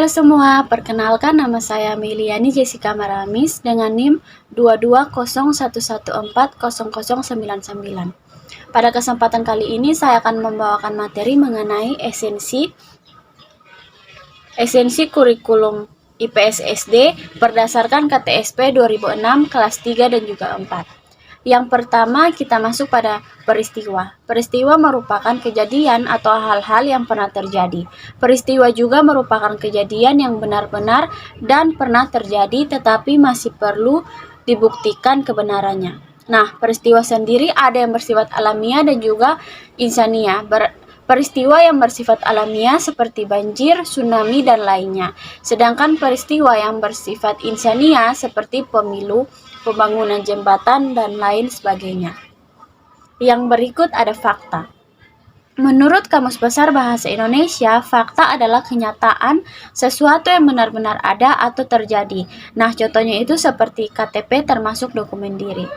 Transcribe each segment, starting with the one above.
Halo semua, perkenalkan nama saya Meliani Jessica Maramis dengan NIM 22011400099. Pada kesempatan kali ini saya akan membawakan materi mengenai esensi kurikulum IPS SD berdasarkan KTSP 2006 kelas 3 dan juga 4. Yang pertama, kita masuk pada peristiwa. Peristiwa merupakan kejadian atau hal-hal yang pernah terjadi. Peristiwa juga merupakan kejadian yang benar-benar dan pernah terjadi tetapi masih perlu dibuktikan kebenarannya. Nah, peristiwa sendiri ada yang bersifat alamiah dan juga insania. Peristiwa yang bersifat alamiah seperti banjir, tsunami, dan lainnya. Sedangkan peristiwa yang bersifat insania seperti pemilu, pembangunan jembatan, dan lain sebagainya. Yang berikut ada fakta. Menurut Kamus Besar Bahasa Indonesia, fakta adalah kenyataan sesuatu yang benar-benar ada atau terjadi. Nah, contohnya itu seperti KTP termasuk dokumen diri.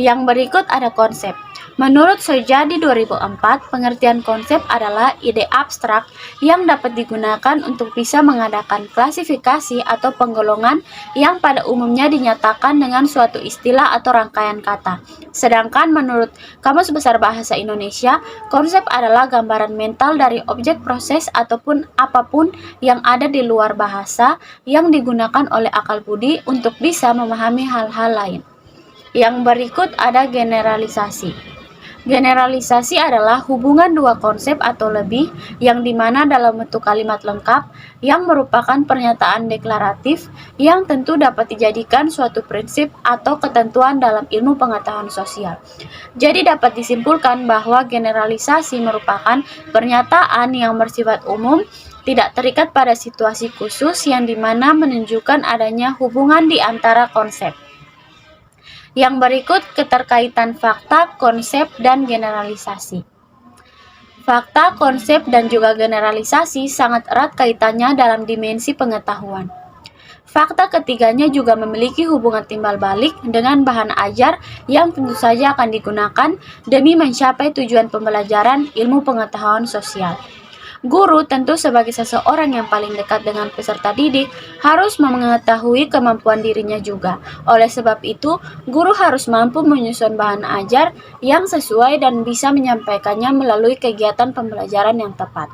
Yang berikut ada konsep. Menurut Sojadi 2004, pengertian konsep adalah ide abstrak yang dapat digunakan untuk bisa mengadakan klasifikasi atau penggolongan yang pada umumnya dinyatakan dengan suatu istilah atau rangkaian kata. Sedangkan menurut Kamus Besar Bahasa Indonesia, konsep adalah gambaran mental dari objek, proses, ataupun apapun yang ada di luar bahasa yang digunakan oleh akal budi untuk bisa memahami hal-hal lain. Yang berikut ada generalisasi. Generalisasi adalah hubungan dua konsep atau lebih yang dimana dalam bentuk kalimat lengkap yang merupakan pernyataan deklaratif yang tentu dapat dijadikan suatu prinsip atau ketentuan dalam ilmu pengetahuan sosial. Jadi dapat disimpulkan bahwa generalisasi merupakan pernyataan yang bersifat umum, tidak terikat pada situasi khusus yang dimana menunjukkan adanya hubungan di antara konsep. Yang berikut keterkaitan fakta, konsep, dan generalisasi. Fakta, konsep, dan juga generalisasi sangat erat kaitannya dalam dimensi pengetahuan. Fakta ketiganya juga memiliki hubungan timbal balik dengan bahan ajar yang tentu saja akan digunakan demi mencapai tujuan pembelajaran ilmu pengetahuan sosial. Guru tentu sebagai seseorang yang paling dekat dengan peserta didik harus mengetahui kemampuan dirinya juga. Oleh sebab itu, guru harus mampu menyusun bahan ajar yang sesuai dan bisa menyampaikannya melalui kegiatan pembelajaran yang tepat.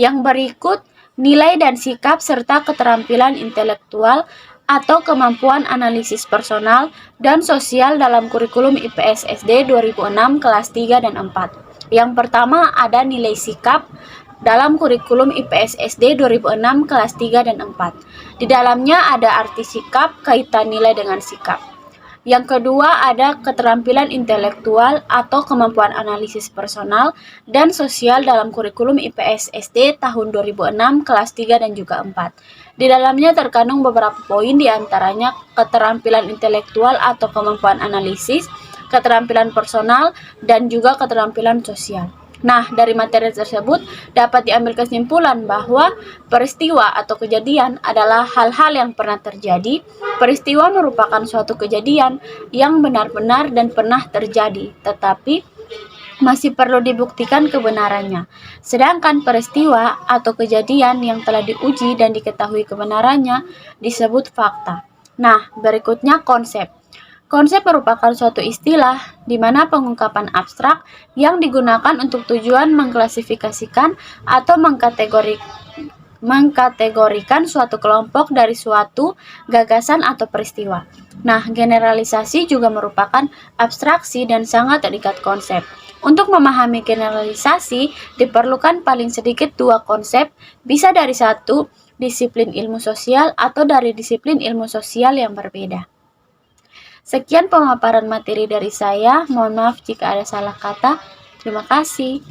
Yang berikut, nilai dan sikap serta keterampilan intelektual atau kemampuan analisis personal dan sosial dalam kurikulum IPS SD 2006 kelas 3 dan 4. Yang pertama ada nilai sikap dalam kurikulum IPS SD 2006 kelas 3 dan 4. Di dalamnya ada arti sikap, kaitan nilai dengan sikap. Yang kedua ada keterampilan intelektual atau kemampuan analisis personal dan sosial dalam kurikulum IPS SD tahun 2006 kelas 3 dan juga 4. Di dalamnya terkandung beberapa poin diantaranya keterampilan intelektual atau kemampuan analisis, keterampilan personal, dan juga keterampilan sosial. Nah, dari materi tersebut dapat diambil kesimpulan bahwa peristiwa atau kejadian adalah hal-hal yang pernah terjadi. Peristiwa merupakan suatu kejadian yang benar-benar dan pernah terjadi, tetapi masih perlu dibuktikan kebenarannya. Sedangkan peristiwa atau kejadian yang telah diuji dan diketahui kebenarannya disebut fakta. Nah, berikutnya konsep. Konsep merupakan suatu istilah di mana pengungkapan abstrak yang digunakan untuk tujuan mengklasifikasikan atau mengkategorikan suatu kelompok dari suatu gagasan atau peristiwa. Nah, generalisasi juga merupakan abstraksi dan sangat terikat konsep. Untuk memahami generalisasi, diperlukan paling sedikit dua konsep, bisa dari satu disiplin ilmu sosial atau dari disiplin ilmu sosial yang berbeda. Sekian pemaparan materi dari saya, mohon maaf jika ada salah kata. Terima kasih.